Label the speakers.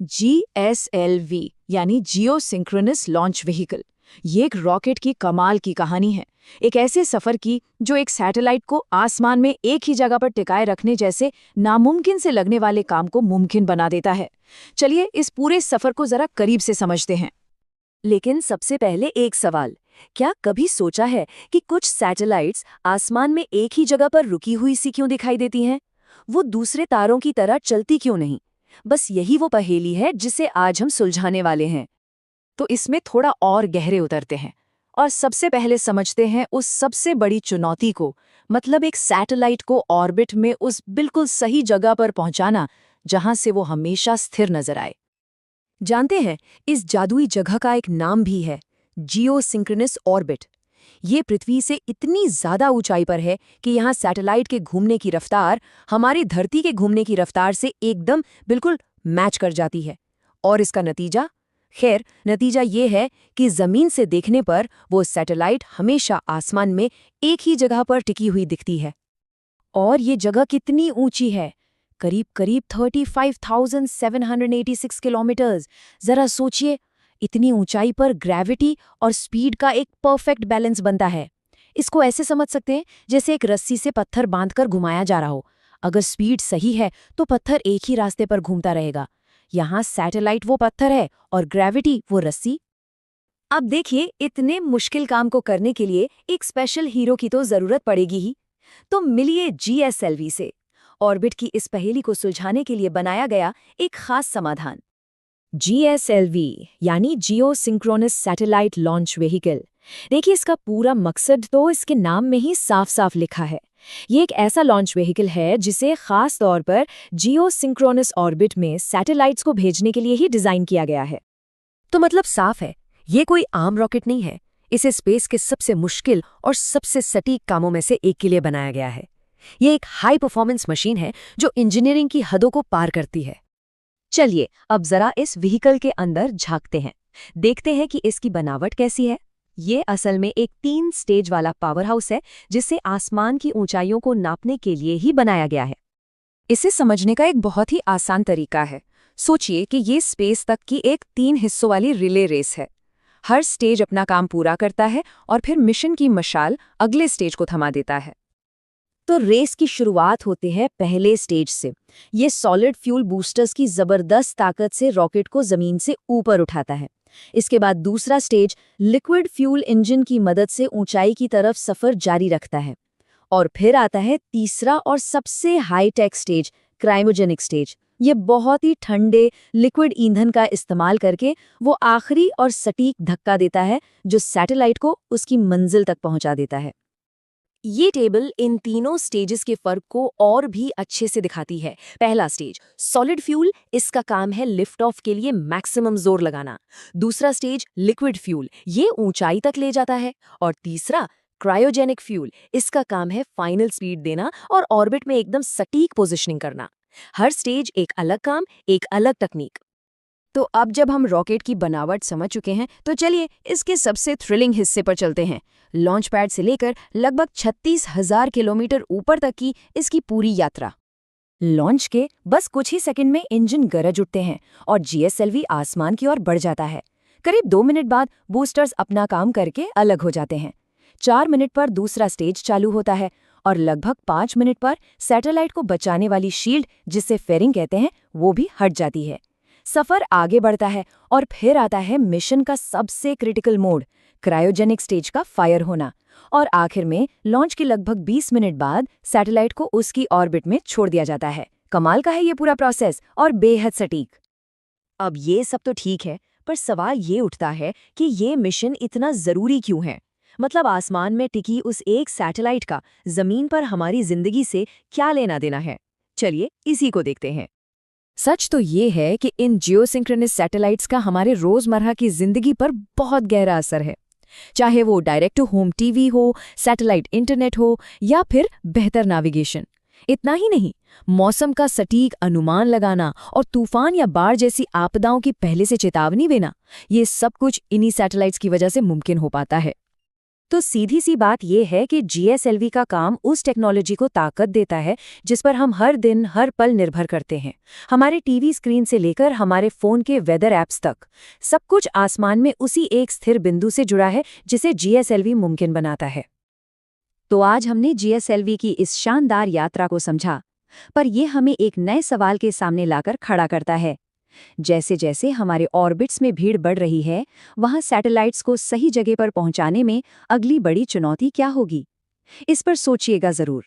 Speaker 1: GSLV यानी जियो synchronous launch vehicle, ये एक रॉकेट की कमाल की कहानी है। एक ऐसे सफर की जो एक सैटेलाइट को आसमान में एक ही जगह पर टिकाए रखने जैसे नामुमकिन से लगने वाले काम को मुमकिन बना देता है। चलिए इस पूरे सफर को जरा करीब से समझते हैं।
Speaker 2: लेकिन सबसे पहले एक सवाल, क्या कभी सोचा है कि कुछ सैटेलाइट्स आसमान में एक ही जगह पर रुकी हुई सी क्यों दिखाई देती हैं? वो दूसरे तारों की तरह चलती क्यों नहीं? बस यही वो पहेली है जिसे आज हम सुलझाने वाले हैं।
Speaker 1: तो इसमें थोड़ा और गहरे उतरते हैं और सबसे पहले समझते हैं उस सबसे बड़ी चुनौती को, मतलब एक सैटेलाइट को ऑर्बिट में उस बिल्कुल सही जगह पर पहुंचाना जहां से वो हमेशा स्थिर नजर आए।
Speaker 2: जानते हैं, इस जादुई जगह का एक नाम भी है, जियो सिंक्रोनस ऑर्बिट। ये पृथ्वी से इतनी ज्यादा ऊंचाई पर है कि यहाँ सैटेलाइट के घूमने की रफ्तार हमारी धरती के घूमने की रफ्तार से एकदम बिल्कुल मैच कर जाती है। और इसका नतीजा? खैर, नतीजा ये है कि जमीन से देखने पर वो सैटेलाइट हमेशा आसमान में एक ही जगह पर टिकी हुई दिखती है। और ये जगह कितनी ऊंची है? करीब करीब 35,786 किलोमीटर्स। जरा सोचिए, इतनी ऊंचाई पर ग्रेविटी और स्पीड का एक परफेक्ट बैलेंस बनता है। इसको ऐसे समझ सकते हैं जैसे एक रस्सी से पत्थर बांधकर घुमाया जा रहा हो। अगर स्पीड सही है तो पत्थर एक ही रास्ते पर घूमता रहेगा। यहाँ सैटेलाइट वो पत्थर है और ग्रेविटी वो रस्सी। अब देखिए, इतने मुश्किल काम को करने के लिए एक स्पेशल हीरो की तो जरूरत पड़ेगी ही। तो मिलिए GSLV से। ऑर्बिट की इस पहेली को सुलझाने के लिए बनाया गया एक खास समाधान। GSLV यानी जियो सिंक्रोनस सैटेलाइट लॉन्च व्हीकल। देखिए, इसका पूरा मकसद तो इसके नाम में ही साफ साफ लिखा है। ये एक ऐसा लॉन्च व्हीकल है जिसे खास तौर पर जियो सिंक्रोनस ऑर्बिट में सैटेलाइट्स को भेजने के लिए ही डिजाइन किया गया है। तो मतलब साफ है, ये कोई आम रॉकेट नहीं है। इसे स्पेस के सबसे मुश्किल और सबसे सटीक कामों में से एक के लिए बनाया गया है। ये एक हाई परफॉर्मेंस मशीन है जो इंजीनियरिंग की हदों को पार करती है। चलिए अब जरा इस व्हीकल के अंदर झांकते हैं, देखते हैं कि इसकी बनावट कैसी है। ये असल में एक 3 स्टेज वाला पावर हाउस है जिसे आसमान की ऊंचाइयों को नापने के लिए ही बनाया गया है।
Speaker 1: इसे समझने का एक बहुत ही आसान तरीका है। सोचिए कि ये स्पेस तक की एक 3 हिस्सों वाली रिले रेस है। हर स्टेज अपना काम पूरा करता है और फिर मिशन की मशाल अगले स्टेज को थमा देता है।
Speaker 2: तो रेस की शुरुआत होती है पहले स्टेज से। ये सॉलिड फ्यूल बूस्टर्स की जबरदस्त ताकत से रॉकेट को जमीन से ऊपर उठाता है। इसके बाद दूसरा स्टेज लिक्विड फ्यूल इंजन की मदद से ऊंचाई की तरफ सफर जारी रखता है। और फिर आता है तीसरा और सबसे हाईटेक स्टेज, क्रायोजेनिक स्टेज। ये बहुत ही ठंडे लिक्विड ईंधन का इस्तेमाल करके वो आखिरी और सटीक धक्का देता है जो सैटेलाइट को उसकी मंजिल तक पहुंचा देता है। ये टेबल इन तीनों स्टेजेस के फर्क को और भी अच्छे से दिखाती है। पहला स्टेज सॉलिड फ्यूल, इसका काम है लिफ्ट ऑफ के लिए मैक्सिमम जोर लगाना। दूसरा स्टेज लिक्विड फ्यूल, ये ऊंचाई तक ले जाता है। और तीसरा क्रायोजेनिक फ्यूल, इसका काम है फाइनल स्पीड देना और ऑर्बिट में एकदम सटीक पोजिशनिंग करना। हर स्टेज एक अलग काम, एक अलग तकनीक। तो अब जब हम रॉकेट की बनावट समझ चुके हैं तो चलिए इसके सबसे थ्रिलिंग हिस्से पर चलते हैं। लॉन्च पैड से लेकर लगभग 36,000 किलोमीटर ऊपर तक की इसकी पूरी यात्रा। लॉन्च के बस कुछ ही सेकंड में इंजन गरज उठते हैं और GSLV आसमान की ओर बढ़ जाता है। करीब 2 मिनट बाद बूस्टर्स अपना काम करके अलग हो जाते हैं। 4 मिनट पर दूसरा स्टेज चालू होता है और लगभग 5 मिनट पर सैटेलाइट को बचाने वाली शील्ड, जिसे फेरिंग कहते हैं, वो भी हट जाती है। सफर आगे बढ़ता है और फिर आता है मिशन का सबसे क्रिटिकल मोड, क्रायोजेनिक स्टेज का फायर होना। और आखिर में लॉन्च के लगभग 20 मिनट बाद सैटेलाइट को उसकी ऑर्बिट में छोड़ दिया जाता है। कमाल का है ये पूरा प्रोसेस और बेहद सटीक। अब ये सब तो ठीक है, पर सवाल ये उठता है कि ये मिशन इतना जरूरी क्यों है? मतलब आसमान में टिकी उस एक सैटेलाइट का जमीन पर हमारी जिंदगी से क्या लेना देना है? चलिए इसी को देखते हैं। सच तो ये है कि इन जियोसिंक्रोनस सैटेलाइट्स का हमारे रोजमर्रा की जिंदगी पर बहुत गहरा असर है। चाहे वो डायरेक्ट टू होम टीवी हो, सैटेलाइट इंटरनेट हो या फिर बेहतर नेविगेशन। इतना ही नहीं, मौसम का सटीक अनुमान लगाना और तूफान या बाढ़ जैसी आपदाओं की पहले से चेतावनी देना, ये सब कुछ इन्हीं सैटेलाइट्स की वजह से मुमकिन हो पाता है। तो सीधी सी बात यह है कि जीएसएलवी का काम उस टेक्नोलॉजी को ताकत देता है जिस पर हम हर दिन हर पल निर्भर करते हैं। हमारे टीवी स्क्रीन से लेकर हमारे फोन के वेदर ऐप्स तक, सब कुछ आसमान में उसी एक स्थिर बिंदु से जुड़ा है जिसे जीएसएलवी मुमकिन बनाता है। तो आज हमने जीएसएलवी की इस शानदार यात्रा को समझा, पर यह हमें एक नए सवाल के सामने लाकर खड़ा करता है। जैसे जैसे हमारे ऑर्बिट्स में भीड़ बढ़ रही है, वहां सैटेलाइट्स को सही जगह पर पहुंचाने में अगली बड़ी चुनौती क्या होगी? इस पर सोचिएगा जरूर।